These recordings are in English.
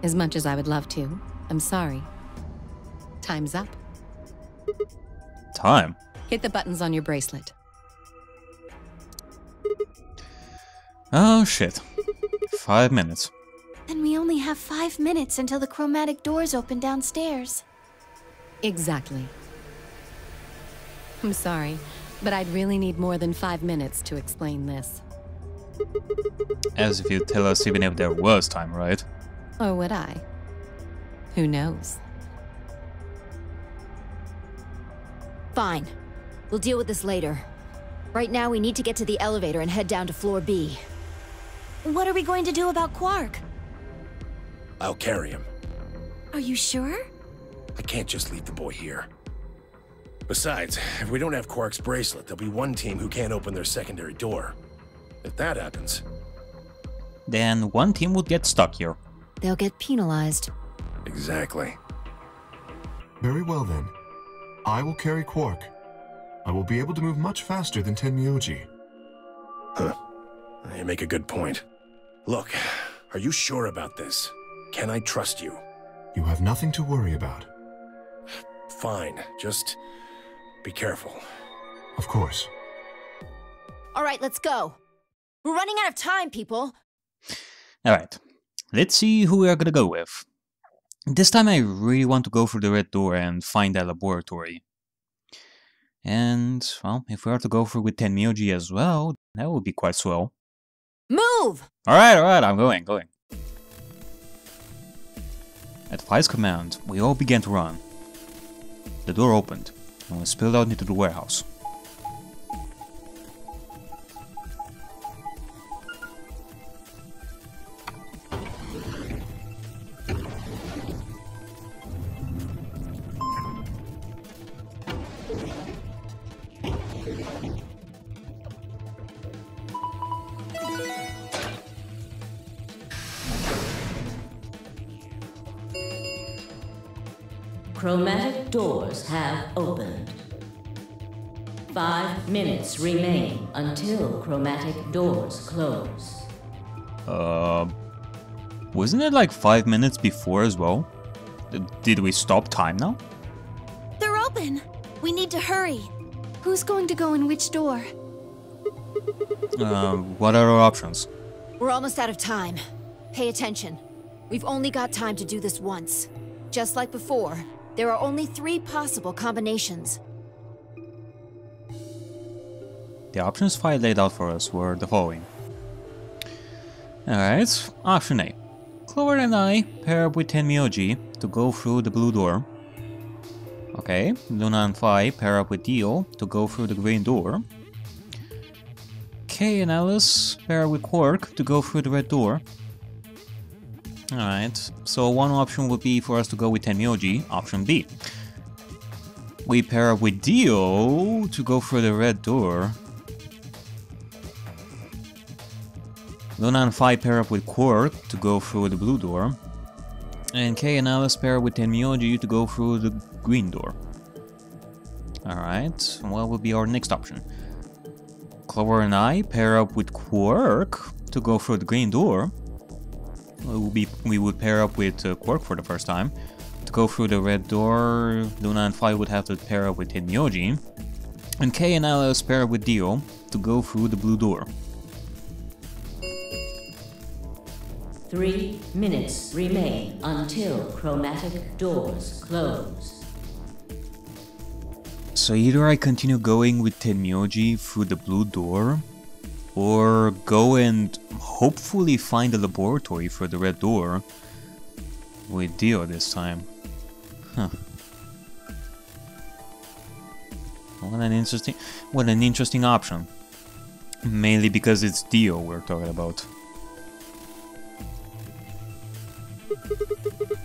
As much as I would love to, I'm sorry. Time's up. Time? Hit the buttons on your bracelet. Oh shit. 5 minutes. And we only have 5 minutes until the chromatic doors open downstairs. Exactly. I'm sorry, but I'd really need more than 5 minutes to explain this. As if you'd tell us even if there was time, right? Or would I? Who knows? Fine. We'll deal with this later. Right now, we need to get to the elevator and head down to floor B. What are we going to do about Quark? I'll carry him. Are you sure? I can't just leave the boy here. Besides, if we don't have Quark's bracelet, there'll be one team who can't open their secondary door. If that happens... Then one team would get stuck here. They'll get penalized. Exactly. Very well then. I will carry Quark. I will be able to move much faster than Tenmyouji. Huh. You make a good point. Look, are you sure about this? Can I trust you? You have nothing to worry about. Fine, just be careful. Of course. All right, let's go. We're running out of time, people. Alright, let's see who we are gonna go with. This time I really want to go through the red door and find that laboratory. And, well, if we are to go through with Tenmyouji as well, that would be quite swell. Move! Alright, I'm going. At Fai's command, we all began to run. The door opened, and we spilled out into the warehouse. Chromatic doors have opened. 5 minutes remain until chromatic doors close. Wasn't it like 5 minutes before as well? Did we stop time now? They're open. We need to hurry. Who's going to go in which door? What are our options? We're almost out of time. Pay attention. We've only got time to do this once. Just like before, there are only 3 possible combinations. The options Fai laid out for us were the following. Alright, option A. Clover and I pair up with Tenmyouji to go through the blue door. Okay, Luna and Fai pair up with Dio to go through the green door. Kay and Alice pair up with Quark to go through the red door. Alright, so one option would be for us to go with Tenmyouji, option B. We pair up with Dio to go through the red door. Luna and Fai pair up with Quark to go through the blue door. And Kay and Alice pair up with Tenmyouji to go through the green door. Alright, what would be our next option? Clover and I pair up with Quark to go through the green door. We would pair up with Quark for the first time. To go through the red door, Luna and Fai would have to pair up with Tenmyouji. And Kay and Alice pair up with Dio to go through the blue door. 3 minutes remain until chromatic doors close. So either I continue going with Tenmyouji through the blue door, or go and hopefully find a laboratory for the red door with Dio this time. Huh. What an interesting option. Mainly because it's Dio we're talking about.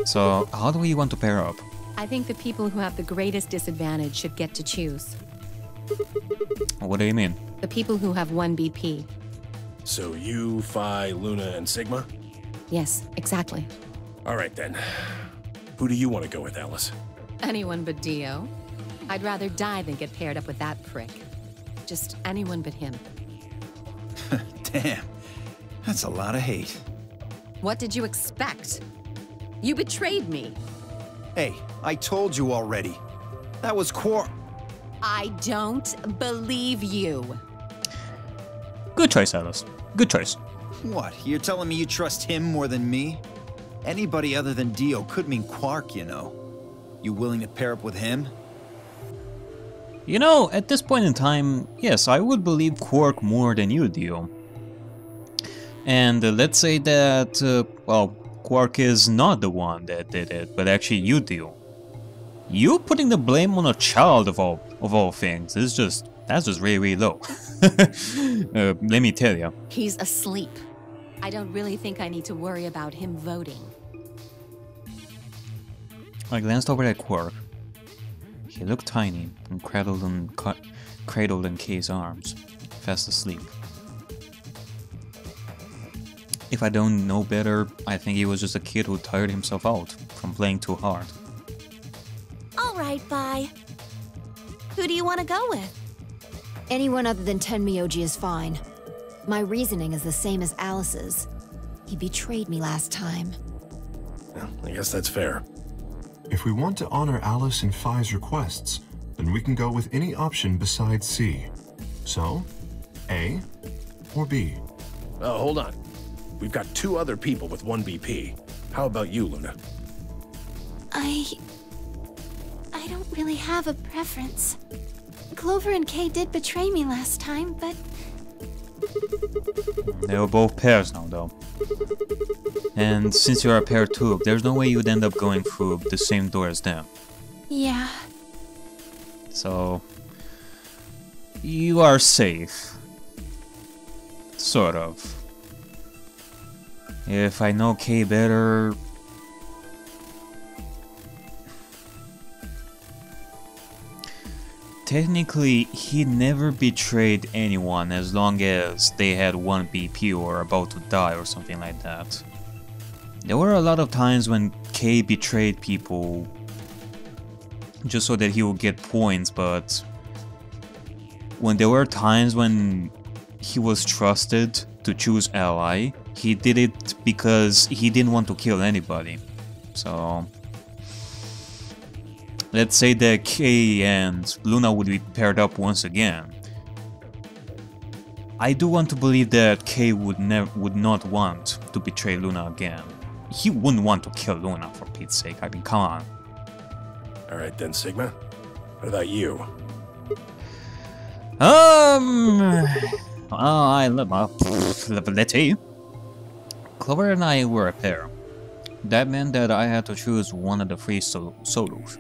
So, how do we want to pair up? I think the people who have the greatest disadvantage should get to choose. What do you mean? The people who have 1 BP. So you, Phi, Luna, and Sigma? Yes, exactly. All right then. Who do you want to go with, Alice? Anyone but Dio. I'd rather die than get paired up with that prick. Just anyone but him. Damn, that's a lot of hate. What did you expect? You betrayed me. Hey, I told you already. That was Quark. I don't believe you. Good choice, Alice. Good choice. What, you're telling me you trust him more than me? Anybody other than Dio could mean Quark, you know. You willing to pair up with him? You know, at this point in time, yes, I would believe Quark more than you, Dio. And let's say that, well, Quark is not the one that did it, but actually you, Dio. You putting the blame on a child of all things is just, that's just really, really low. Let me tell you. He's asleep. I don't really think I need to worry about him voting. I glanced over at Quark. He looked tiny and cradled in Kay's arms, fast asleep. If I don't know better, I think he was just a kid who tired himself out from playing too hard. All right, bye. Who do you want to go with? Anyone other than Tenmyouji is fine. My reasoning is the same as Alice's. He betrayed me last time. Well, I guess that's fair. If we want to honor Alice and Phi's requests, then we can go with any option besides C. So, A or B? Hold on. We've got 2 other people with 1 BP. How about you, Luna? I don't really have a preference. Clover and Kay did betray me last time, but... They were both pairs now, though. And since you're a pair too, there's no way you'd end up going through the same door as them. Yeah. So... you are safe. Sort of. If I know Kay better... technically, he never betrayed anyone as long as they had 1 BP or about to die or something like that. There were a lot of times when Kay betrayed people just so that he would get points, but when there were times when he was trusted to choose ally, he did it because he didn't want to kill anybody. So... let's say that Kay and Luna would be paired up once again. I do want to believe that Kay would not want to betray Luna again. He wouldn't want to kill Luna, for Pete's sake. I mean, come on. Alright then, Sigma. What about you? Let's see. Clover and I were a pair. That meant that I had to choose one of the 3 solos.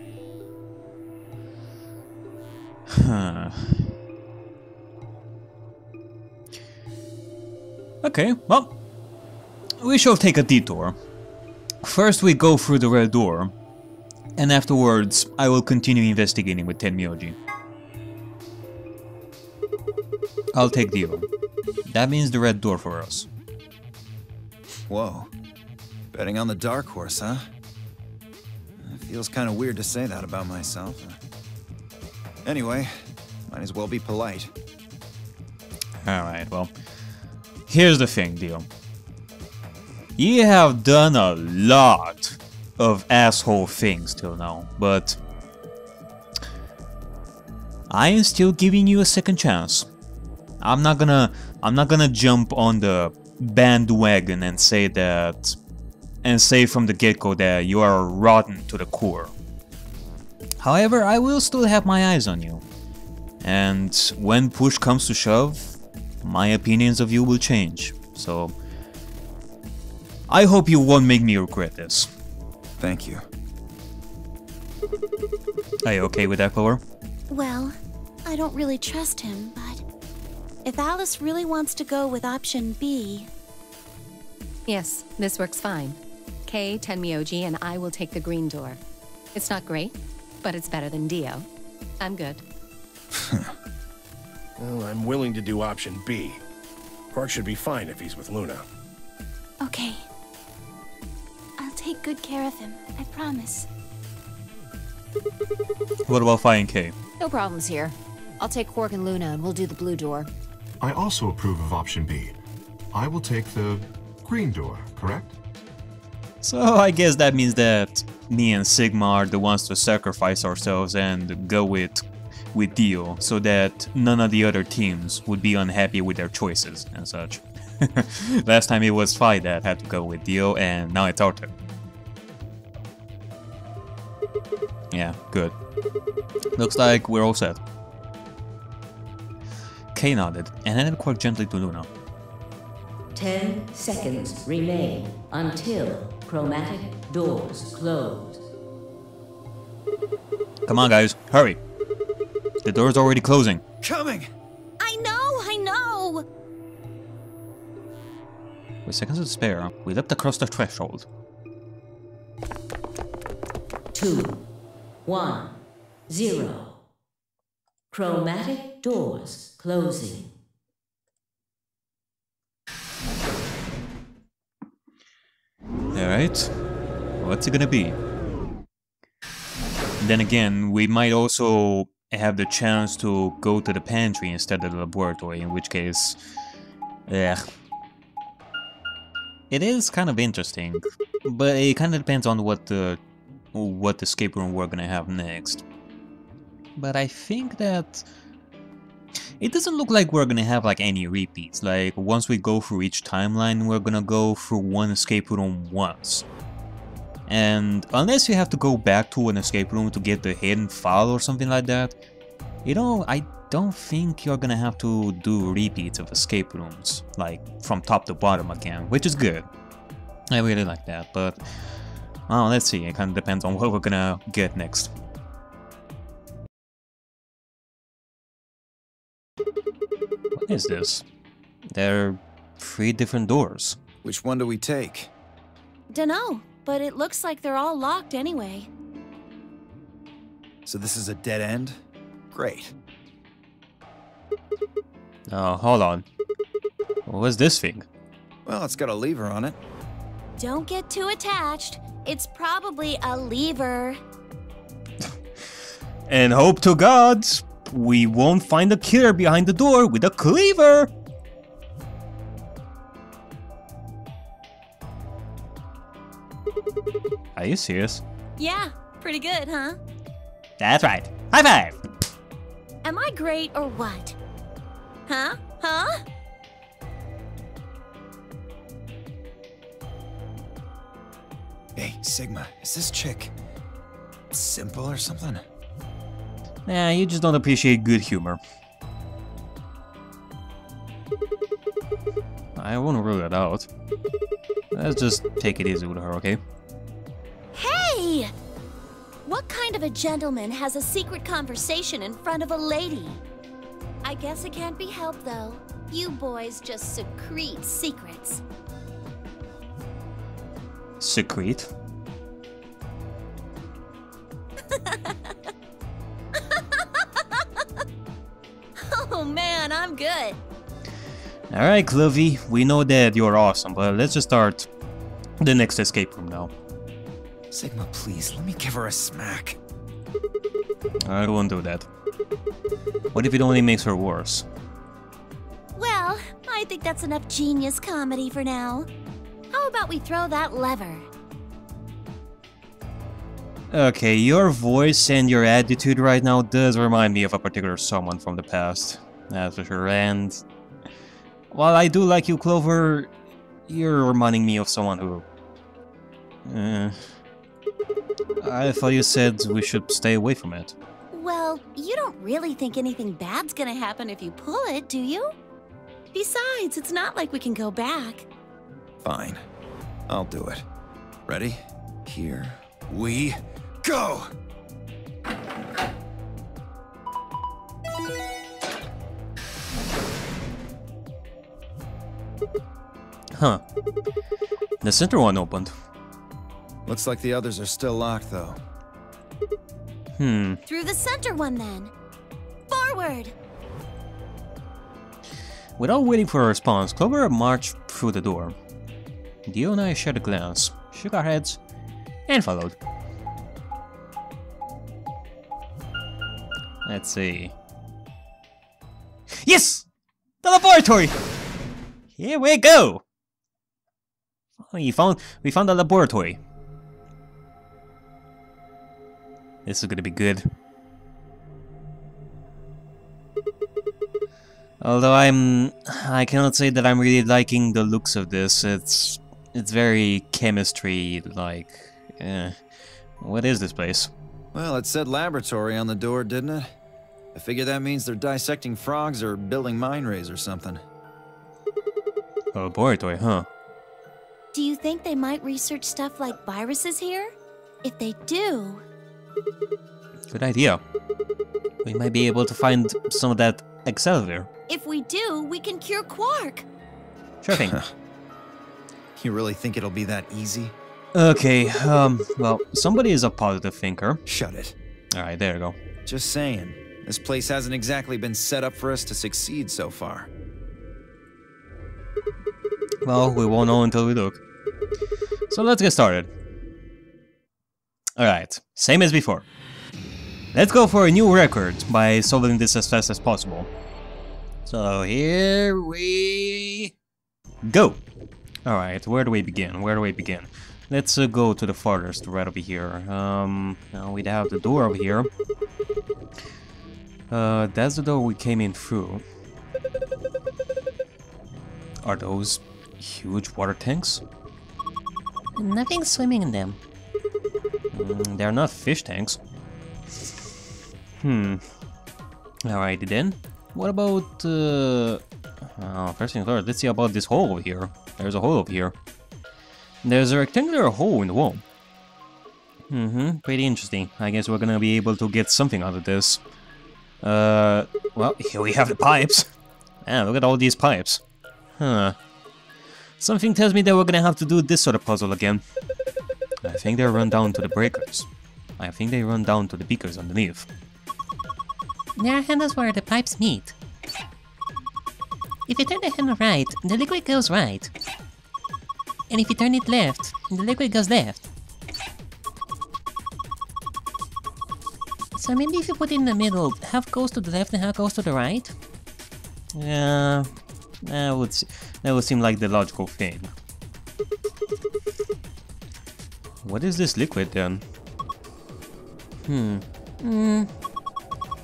Okay, well, we shall take a detour. First we go through the red door, and afterwards I will continue investigating with Tenmyouji. I'll take Dio. That means the red door for us. Whoa. Betting on the dark horse, huh? It feels kind of weird to say that about myself. Anyway, might as well be polite. Alright, well, here's the thing, Dio. You have done a lot of asshole things till now, but I am still giving you a second chance. I'm not gonna jump on the bandwagon and say from the get-go that you are rotten to the core. However, I will still have my eyes on you. And when push comes to shove, my opinions of you will change. So, I hope you won't make me regret this. Thank you. Are you okay with that, Clover? Well, I don't really trust him, but... if Alice really wants to go with option B... Yes, this works fine. Kay, Tenmyouji, and I will take the green door. It's not great, but it's better than Dio. I'm good. Well, I'm willing to do option B. Quark should be fine if he's with Luna. Okay. I'll take good care of him, I promise. What about Phi and Kay? No problems here. I'll take Quark and Luna and we'll do the blue door. I also approve of option B. I will take the green door, correct? So I guess that means that me and Sigma are the ones to sacrifice ourselves and go with Dio, so that none of the other teams would be unhappy with their choices and such. Last time it was Phi that had to go with Dio, and now it's our turn. Yeah, good. Looks like we're all set. Kay nodded and handed Quark gently to Luna. 10 seconds remain until chromatic doors close. Come on, guys, hurry. The door's already closing. Coming! I know! With seconds to spare, we leapt across the threshold. 2, 1, 0. Chromatic doors closing. Alright, what's it gonna be? Then again, we might also have the chance to go to the pantry instead of the laboratory, in which case... it is kind of interesting, but it kind of depends on what escape room we're gonna have next. But I think that... it doesn't look like we're gonna have like any repeats. Like once we go through each timeline, we're gonna go through one escape room once. And unless you have to go back to an escape room to get the hidden file or something like that, you know, I don't think you're gonna have to do repeats of escape rooms, like from top to bottom again, which is good. I really like that, but let's see, it kind of depends on what we're gonna get next. What is this? There are 3 different doors. Which one do we take? Dunno, but it looks like they're all locked anyway. So this is a dead end? Great. Hold on. What's this thing? Well, it's got a lever on it. Don't get too attached. It's probably a lever. And hope to God we won't find the killer behind the door with a cleaver! Are you serious? Yeah, pretty good, huh? That's right. High five! Am I great or what? Huh? Hey, Sigma, is this chick simple or something? Nah, you just don't appreciate good humor. I won't rule it out. Let's just take it easy with her, okay? Hey! What kind of a gentleman has a secret conversation in front of a lady? I guess it can't be helped, though. You boys just secrete secrets. Secrete? Oh man, I'm good. Alright, Clovey, we know that you're awesome, but let's just start the next escape room now. Sigma, please, let me give her a smack. I won't do that. What if it only makes her worse? Well, I think that's enough genius comedy for now. How about we throw that lever? Okay, your voice and your attitude right now does remind me of a particular someone from the past. That's for sure, and... while I do like you, Clover, you're reminding me of someone who... I thought you said we should stay away from it. Well, you don't really think anything bad's gonna happen if you pull it, do you? Besides, it's not like we can go back. Fine. I'll do it. Ready? Here we go! Huh. The center one opened. Looks like the others are still locked, though. Through the center one, then. Forward! Without waiting for a response, Clover marched through the door. Dio and I shared a glance, shook our heads, and followed. Let's see. Yes! The laboratory! Here we go! Oh, we found a laboratory. This is gonna be good. Although I cannot say that I'm really liking the looks of this. It's very chemistry-like. What is this place? Well, it said laboratory on the door, didn't it? I figure that means they're dissecting frogs or building mine rays or something. A laboratory, huh? Do you think they might research stuff like viruses here? If they do... Good idea. We might be able to find some of that accelerator. If we do, we can cure Quark. Sure thing. You really think it'll be that easy? Okay, well, somebody is a positive thinker. Shut it. Alright, there you go. Just saying. This place hasn't exactly been set up for us to succeed so far. Well, we won't know until we look. So let's get started. Alright, same as before. Let's go for a new record by solving this as fast as possible. So here we go. Alright, where do we begin? Let's go to the farthest right over here. Now we have the door over here. That's the door we came in through. Are those huge water tanks? Nothing swimming in them. They're not fish tanks. Alright then. What about, first thing first, let's see about this hole over here. There's a hole over here. There's a rectangular hole in the wall. Pretty interesting. I guess we're gonna be able to get something out of this. Well, here we have the pipes. Man, look at all these pipes. Something tells me that we're gonna have to do this sort of puzzle again. I think they run down to the breakers. I think they run down to the beakers underneath. There are handles where the pipes meet. If you turn the handle right, the liquid goes right. And if you turn it left, the liquid goes left. So maybe if you put it in the middle, half goes to the left and half goes to the right? Yeah, that would seem like the logical thing. What is this liquid then?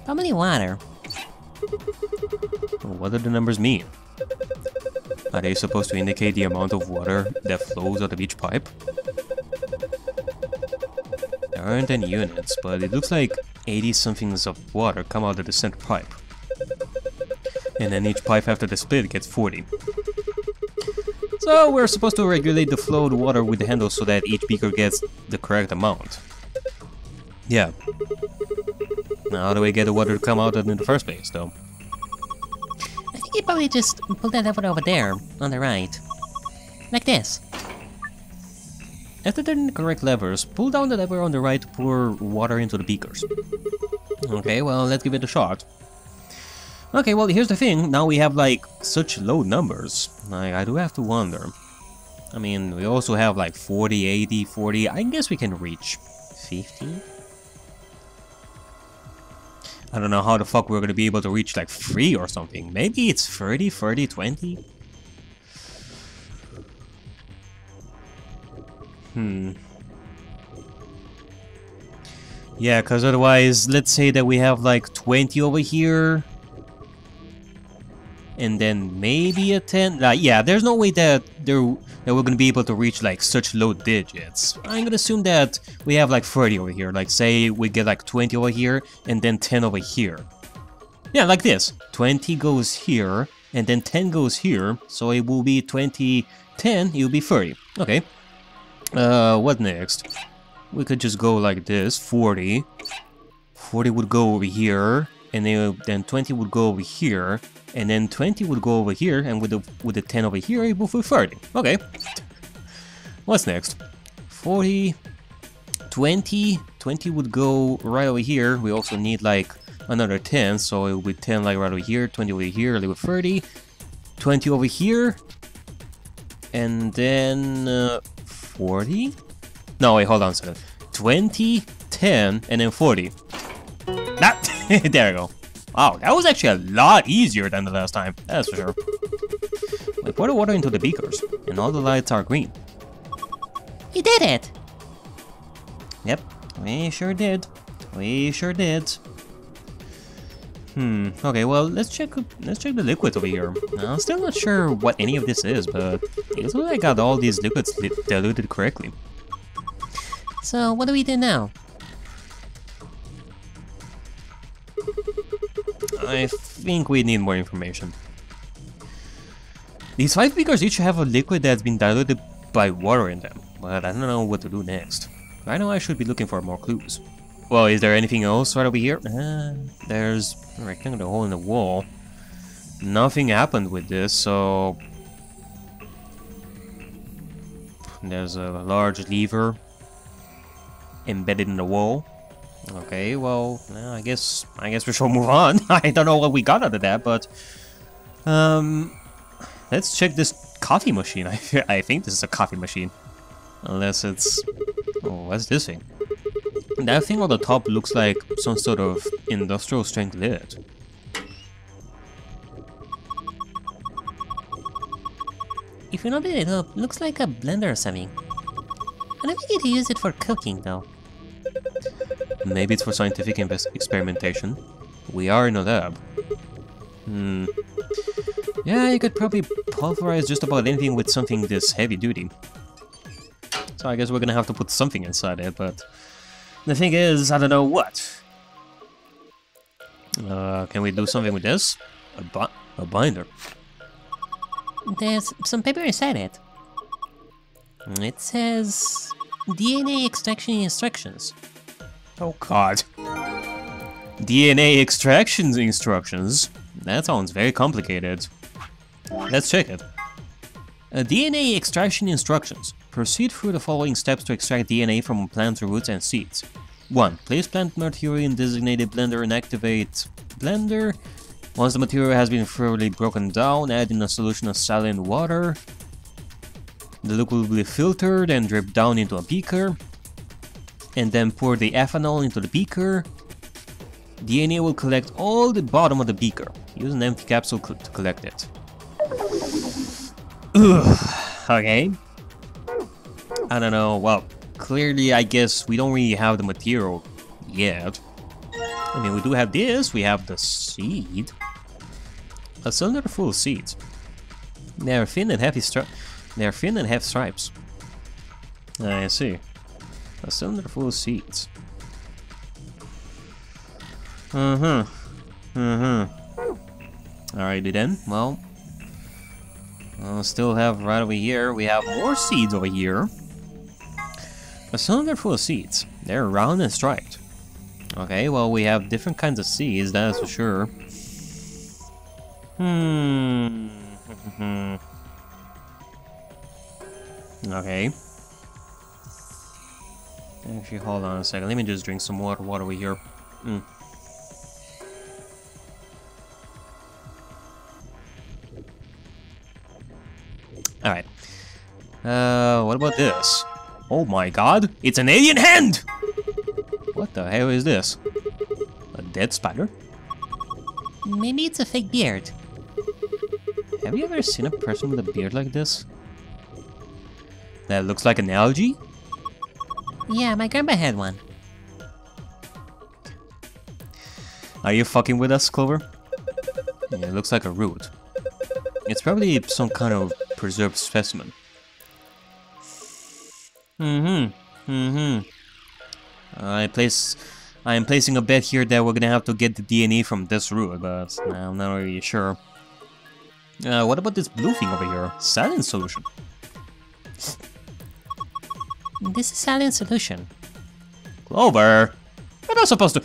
Probably water. What do the numbers mean? Are they supposed to indicate the amount of water that flows out of each pipe? There aren't any units, but it looks like 80-somethings of water come out of the center pipe. And then each pipe after the split gets 40. So we're supposed to regulate the flow of the water with the handle so that each beaker gets the correct amount. Yeah. Now how do we get the water to come out in the first place, though? I think you probably just pull that lever over there, on the right. Like this. After turning the correct levers, pull down the lever on the right to pour water into the beakers. Okay, well, let's give it a shot. Okay, well, here's the thing. Now we have, like, such low numbers. I do have to wonder. I mean, we also have, like, 40, 80, 40. I guess we can reach 50. I don't know how the fuck we're gonna be able to reach, like, 3 or something. Maybe it's 30, 30, 20? Yeah, because otherwise, let's say that we have, like, 20 over here. And then maybe a 10. Yeah, there's no way that we're gonna be able to reach like such low digits. I'm gonna assume that we have like 30 over here. Like say we get like 20 over here and then 10 over here. Yeah, like this. 20 goes here and then 10 goes here. So it will be 20, 10, it will be 30. Okay. What next? We could just go like this. 40. 40 would go over here. And then 20 would go over here. And then 20 would go over here, and with the 10 over here, it would be 30. Okay. What's next? 40, 20, 20 would go right over here. We also need like another 10, so it would be 10 like right over here, 20 over here, a little 30, 20 over here, and then 40? No, wait, hold on a second. 20, 10, and then 40. There we go. Wow, that was actually a lot easier than the last time, that's for sure. We pour the water into the beakers, and all the lights are green. We did it! Yep, we sure did. We sure did. Okay, well, let's check the liquid over here. I'm still not sure what any of this is, but it looks like I got all these liquids diluted correctly. So, what do we do now? I think we need more information. These 5 beakers each have a liquid that's been diluted by water in them, but I don't know what to do next. Right now I should be looking for more clues. Well, is there anything else right over here? There's a rectangular hole in the wall. Nothing happened with this, so... There's a large lever embedded in the wall. Okay, well, I guess we should move on. I don't know what we got out of that, but... let's check this coffee machine. I think this is a coffee machine. Unless it's... Oh, what's this thing? That thing on the top looks like some sort of industrial strength lid. If you open it up, looks like a blender or something. I don't think you use it for cooking though. Maybe it's for scientific experimentation. We are in a lab. Yeah, you could probably pulverize just about anything with something this heavy duty. So I guess we're gonna have to put something inside it, but... The thing is, I don't know what. Can we do something with this? A binder. There's some paper inside it. It says... DNA extraction instructions. Oh god. DNA extraction instructions? That sounds very complicated. Let's check it. DNA extraction instructions. Proceed through the following steps to extract DNA from plant roots and seeds. 1. Place plant material in designated blender and activate blender. Once the material has been thoroughly broken down, add in a solution of saline water. The liquid will be filtered and dripped down into a beaker. And then pour the ethanol into the beaker. DNA will collect all the bottom of the beaker. Use an empty capsule to collect it. Okay. I don't know, well, clearly I guess we don't really have the material yet. I mean, we do have this, we have the seed. A cylinder full of seeds. They are thin and have stripes. I see. A cylinder full of seeds. Alrighty then, well. I'll still have right over here, we have more seeds over here. A cylinder full of seeds. They're round and striped. Okay, well we have different kinds of seeds, that's for sure. Okay. Actually, hold on a second. Let me just drink some water over here. Alright. What about this? Oh my god, it's an alien hand! What the hell is this? A dead spider? Maybe it's a fake beard. Have you ever seen a person with a beard like this? That looks like an algae? Yeah, my grandpa had one. Are you fucking with us, Clover? Yeah, it looks like a root. It's probably some kind of preserved specimen. I am placing a bet here that we're gonna have to get the DNA from this root, but I'm not really sure. What about this blue thing over here? Saline solution. This is saline solution. Clover! You're not supposed to...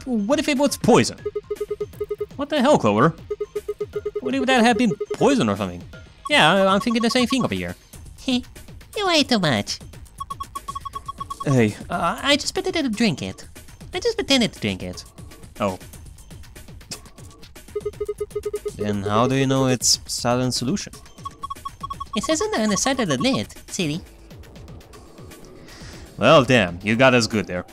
What if it was poison? What the hell, Clover? What if that had been poison or something? Yeah, I'm thinking the same thing over here. You ate too much. Hey, I just pretended to drink it. Oh. Then how do you know it's saline solution? It says on the side of the lid, silly. Well, damn, you got us good there.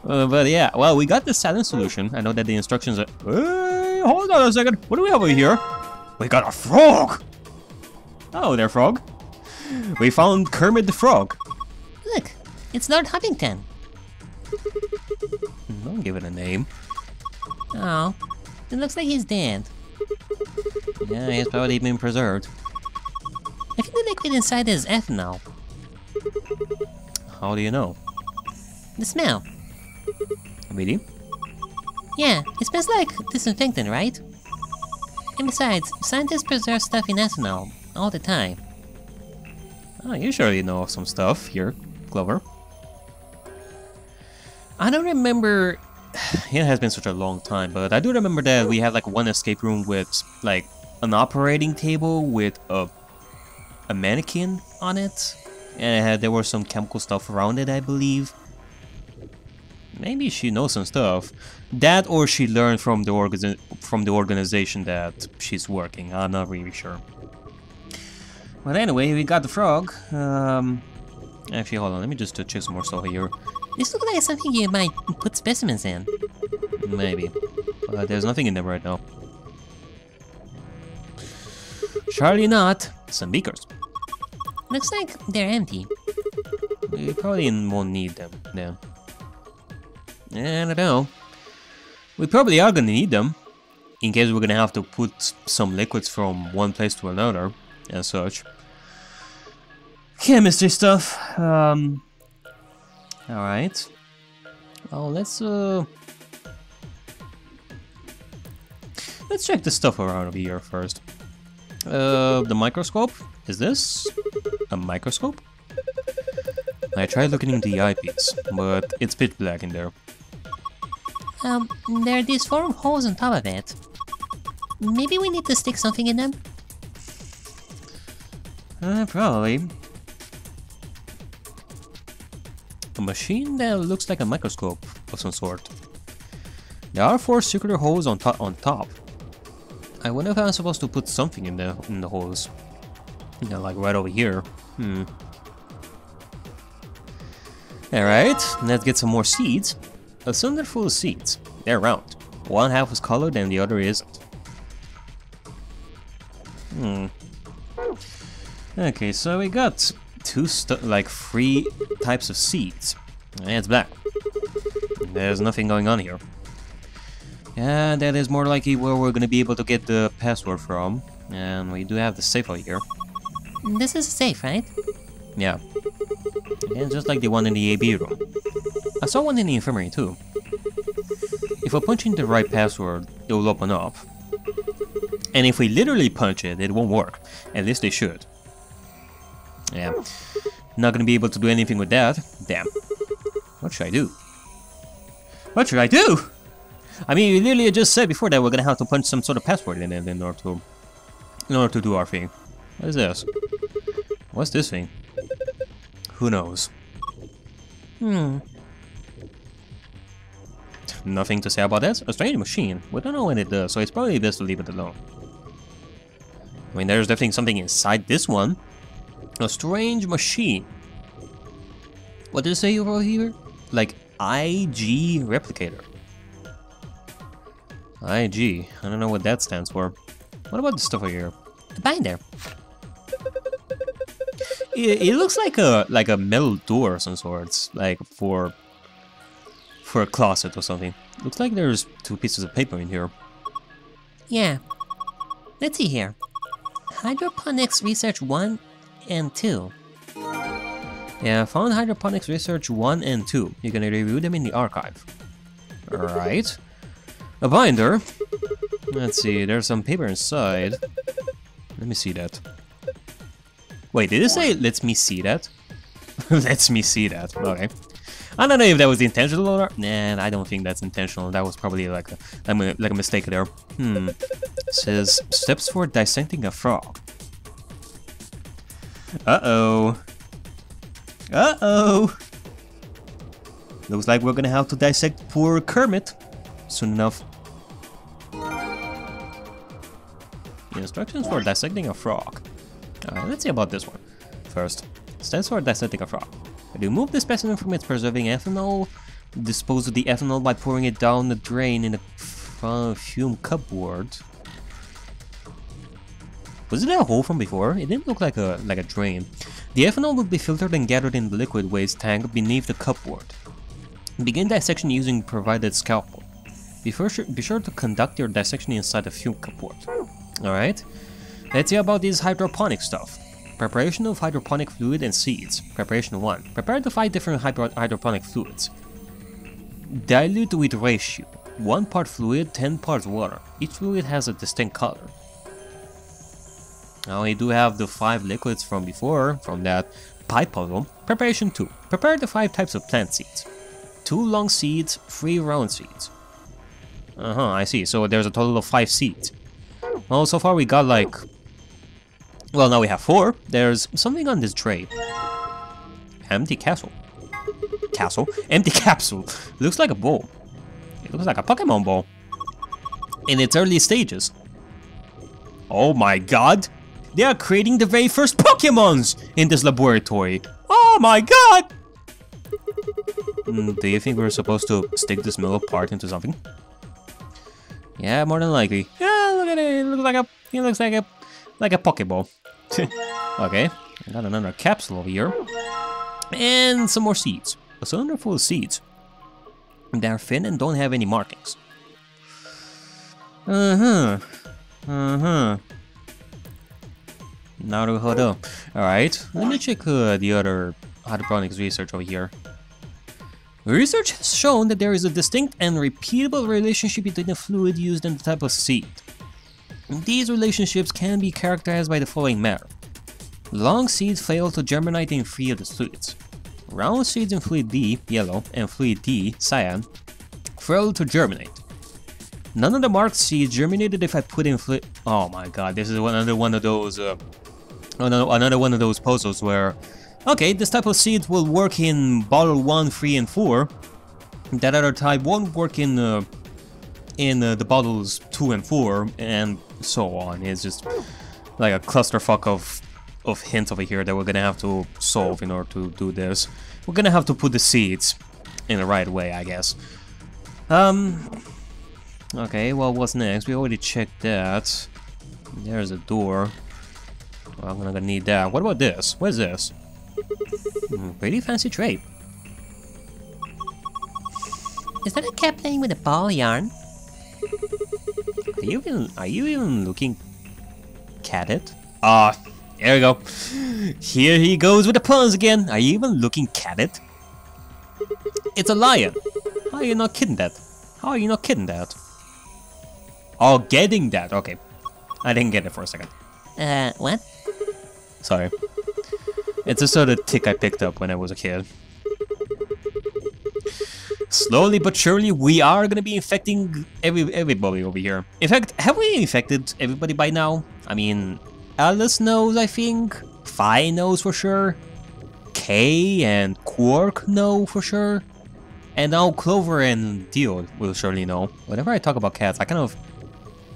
But yeah, well, we got the saline solution. I know that the instructions are... Hey, hold on a second. What do we have over here? We got a frog! Oh there, frog. We found Kermit the Frog. Look, it's Lord Huffington. Don't give it a name. Oh, it looks like he's dead. Yeah, he's probably been preserved. I think the liquid inside is ethanol. How do you know? The smell. Really? Yeah, it smells like disinfectant, right? And besides, scientists preserve stuff in ethanol all the time. Oh, you surely know some stuff here, Clover. I don't remember... It has been such a long time, but I do remember that we had like one escape room with like an operating table with a mannequin on it. And there was some chemical stuff around it, I believe. Maybe she knows some stuff. That or she learned from the organization that she's working. I'm not really sure. But anyway, we got the frog. Actually, hold on. Let me just check some more stuff here. This looks like something you might put specimens in. Maybe. There's nothing in there right now. Surely not. Some beakers. Looks like they're empty. We probably won't need them then. I don't know. We probably are gonna need them. In case we're gonna have to put some liquids from one place to another and such. Chemistry stuff. Alright. Oh, let's check the stuff around over here first. The microscope? Is this a microscope? I tried looking into the eyepiece, but it's pitch black in there. There are these 4 holes on top of it. Maybe we need to stick something in them? Probably. A machine that looks like a microscope of some sort. There are 4 circular holes on top. I wonder if I'm supposed to put something in the holes. You know, like right over here. Alright, let's get some more seeds. A cylinder full of seeds. They're round. One half is colored and the other isn't. Okay, so we got 3 types of seeds. And it's black. There's nothing going on here. Yeah, that is more likely where we're gonna be able to get the password from. And we do have the safe out here. This is safe, right? Yeah. And just like the one in the AB room. I saw one in the infirmary too. If we punch in the right password, it will open up. And if we literally punch it, it won't work. At least they should. Yeah. Not gonna be able to do anything with that. Damn. What should I do? What should I do? I mean, we literally just said before that we're gonna have to punch some sort of password in it in order to do our thing. What is this? What's this thing? Who knows? Nothing to say about this? A strange machine. We don't know what it does, so it's probably best to leave it alone. I mean, there's definitely something inside this one. A strange machine. What did it say over here? Like, IG replicator. IG. I don't know what that stands for. What about this stuff over here? The binder. It looks like a metal door of some sorts, like for a closet or something. Looks like there's 2 pieces of paper in here. Yeah. Let's see here. Hydroponics Research 1 and 2. Yeah, found Hydroponics Research 1 and 2. You can review them in the archive. Alright. A binder. Let's see, there's some paper inside. Let me see that. Wait, did it say, "Let me see that"? Let me see that. Okay. I don't know if that was intentional or not. Nah, I don't think that's intentional. That was probably like a mistake there. It says, "Steps for dissecting a frog." Uh-oh. Uh-oh. Looks like we're gonna have to dissect poor Kermit soon enough. Instructions for dissecting a frog. Alright, let's see about this one. First, steps for dissecting a frog. Remove the specimen from its preserving ethanol. Dispose of the ethanol by pouring it down the drain in a fume cupboard. Was it a hole from before? It didn't look like a drain. The ethanol will be filtered and gathered in the liquid waste tank beneath the cupboard. Begin dissection using provided scalpel. Be sure to conduct your dissection inside the fuel cupboard. Alright, let's see about this hydroponic stuff. Preparation of hydroponic fluid and seeds. Preparation 1. Prepare the 5 different hydroponic fluids. Dilute with ratio. 1 part fluid, 10 parts water. Each fluid has a distinct color. Now we do have the 5 liquids from before, from that pipe puzzle. Preparation 2. Prepare the 5 types of plant seeds. 2 long seeds, 3 round seeds. I see. So there's a total of 5 seeds. Well, so far we got like... Well, now we have 4. There's something on this tray. Empty castle. Castle? Empty capsule. Looks like a bowl. It looks like a Pokemon ball. In its early stages. Oh my god! They are creating the very first Pokemons in this laboratory! Oh my god! Do you think we're supposed to stick this middle part into something? Yeah, more than likely. Yeah, look at it. It looks like a Pokeball. Okay, I got another capsule over here. And some more seeds. A cylinder full of seeds. They're thin and don't have any markings. Naruhodo. Alright, let me check the other hydroponics research over here. Research has shown that there is a distinct and repeatable relationship between the fluid used and the type of seed. These relationships can be characterized by the following manner. Long seeds fail to germinate in 3 of the fluids. Round seeds in fluid B, yellow, and fluid D, cyan, fail to germinate. None of the marked seeds germinated if I put in fluid... Oh my god, this is another one of those... another one of those puzzles where... Okay, this type of seeds will work in bottle 1, 3, and 4. That other type won't work in the bottles 2 and 4, and so on. It's just like a clusterfuck of hints over here that we're gonna have to solve in order to do this. We're gonna have to put the seeds in the right way, I guess. Okay, well, what's next? We already checked that. There's a door. Well, I'm gonna need that. What about this? What is this? Pretty fancy tray. Is that a cat playing with a ball yarn? Are you even looking at it? Ah, there we go. Here he goes with the puns again. Are you even looking at it? It's a lion. How are you not kidding that? How are you not kidding that? Oh, getting that. Okay. I didn't get it for a second. What? Sorry. It's a sort of tick I picked up when I was a kid. Slowly but surely, we are gonna be infecting everybody over here. In fact, have we infected everybody by now? I mean, Alice knows, I think. Phi knows for sure. K and Quark know for sure. And now Clover and Dio will surely know. Whenever I talk about cats, I kind of...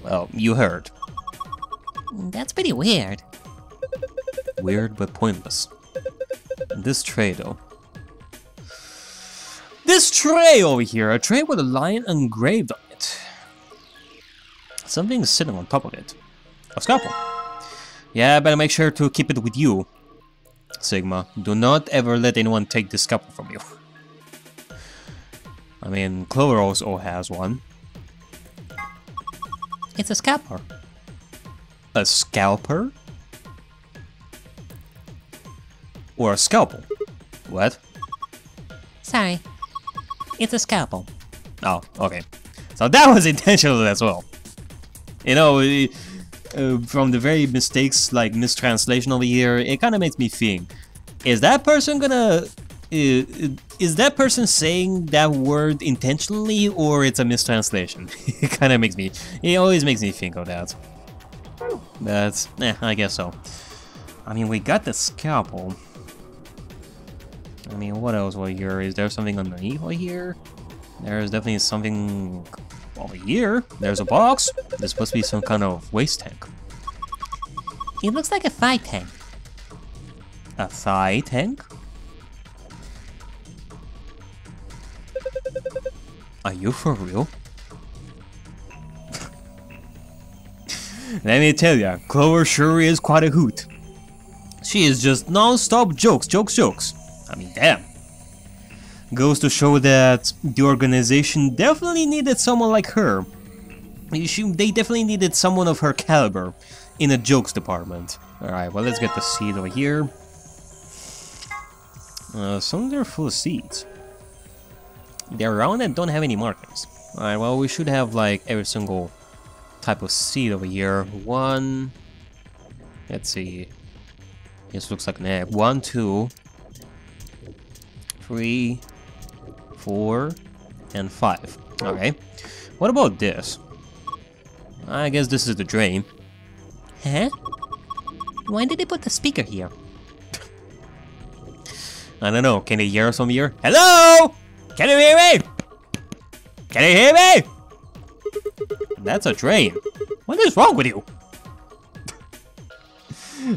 Well, you heard. That's pretty weird. Weird but pointless. This tray, though. This tray over here, a tray with a lion engraved on it. Something is sitting on top of it. A scalpel. Yeah, better make sure to keep it with you, Sigma. Do not ever let anyone take this scalpel from you. I mean, Clover also has one. It's a scalper. A scalper? Or a scalpel? What? Sorry. It's a scalpel. Oh, okay. So that was intentional as well. You know, from the very mistakes, like mistranslation over here, it kind of makes me think, is that person gonna... is that person saying that word intentionally, or it's a mistranslation? It kind of makes me... It always makes me think of that. But, I guess so. I mean, we got the scalpel. I mean, what else over here? Is there something underneath over here? There's definitely something over here. There's a box. There's supposed to be some kind of waste tank. It looks like a thigh tank. A thigh tank? Are you for real? Let me tell ya, Clover sure is quite a hoot. She is just non-stop jokes, jokes, jokes. I mean, damn. Goes to show that the organization definitely needed someone like her. They definitely needed someone of her caliber in the jokes department. Alright, well, let's get the seed over here. Some of them are full of seeds. They're round and don't have any markings. Alright, well, we should have like every single type of seed over here. One. Let's see. This looks like an egg. 1, 2, 3, 4, and 5. Okay. What about this? I guess this is the drain. Huh? Why did they put the speaker here? I don't know. Can they hear us from here? Hello? Can you hear me? Can you hear me? That's a drain. What is wrong with you?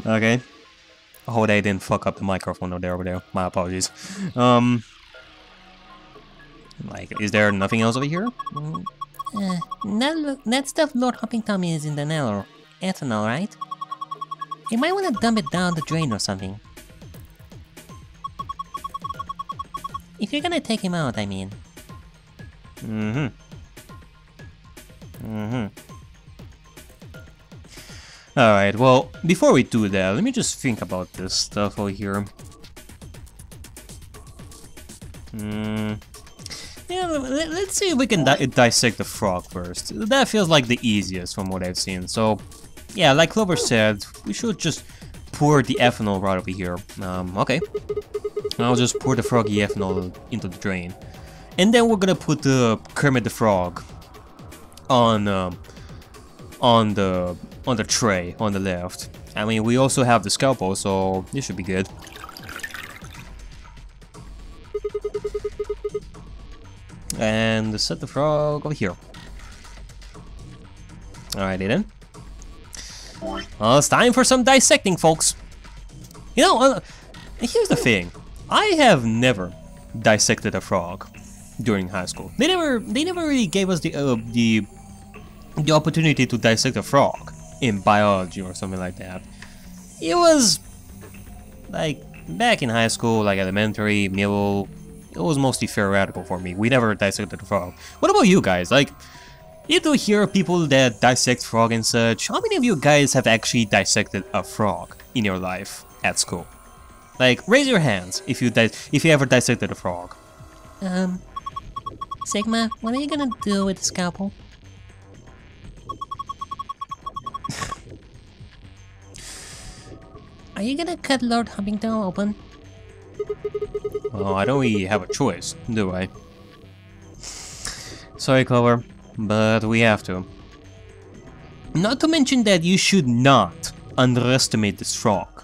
Okay. I hope I didn't fuck up the microphone over there. My apologies. Like, is there nothing else over here? That stuff Lord Hoppington is in the ethanol, right? You might want to dump it down the drain or something. If you're gonna take him out, I mean. Alright, well, before we do that, let me just think about this stuff over here. Yeah, let's see if we can dissect the frog first. That feels like the easiest from what I've seen. So, yeah, like Clover said, we should just pour the ethanol right over here. Okay. I'll just pour the froggy ethanol into the drain. And then we're gonna put the Kermit the Frog on the tray on the left. I mean, we also have the scalpel, so this should be good. And set the frog over here. Alrighty then. Well, it's time for some dissecting, folks. You know, here's the thing. I have never dissected a frog during high school. They never really gave us the opportunity to dissect a frog in biology or something like that. It was like back in high school, like elementary, middle. It was mostly theoretical for me. We never dissected a frog. What about you guys? Like, you do hear people that dissect frog and such. How many of you guys have actually dissected a frog in your life at school? Like, raise your hands if you ever dissected a frog. Sigma, what are you gonna do with the scalpel? Are you gonna cut Lord Hoppington open? Oh, I don't really have a choice, do I? Sorry, Clover, but we have to. Not to mention that you should not underestimate this frog.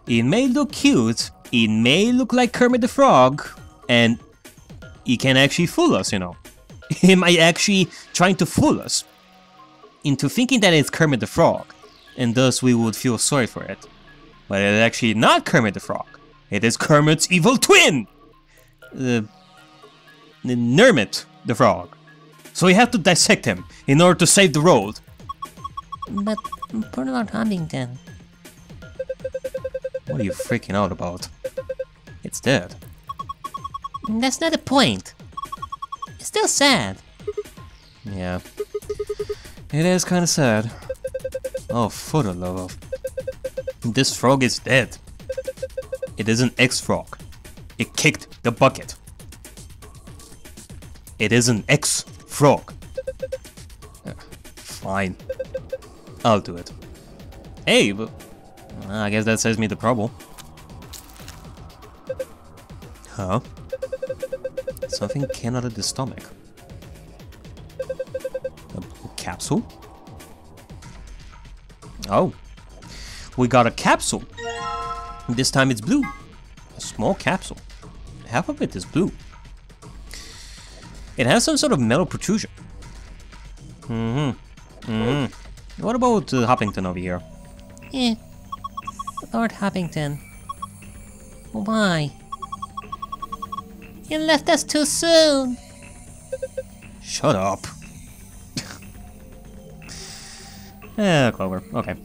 It may look cute, it may look like Kermit the Frog, and he can actually fool us, you know. He might actually trying to fool us into thinking that it's Kermit the Frog, and thus we would feel sorry for it. But it's actually not Kermit the Frog. It is Kermit's evil twin! Nermit the Frog. So we have to dissect him in order to save the road. But poor Lord Hoppington. What are you freaking out about? It's dead. That's not the point. It's still sad. Yeah. It is kinda sad. Oh, for the love of... This frog is dead. It is an ex-frog. It kicked the bucket. It is an ex-frog. Fine. I'll do it. Hey, but... I guess that saves me the trouble. Huh? Something came out of the stomach. A capsule? Oh. We got a capsule. This time it's blue. A small capsule. Half of it is blue. It has some sort of metal protrusion. What about Hoppington over here? Lord Hoppington. Why? You left us too soon. Shut up. Yeah, Clover. Okay.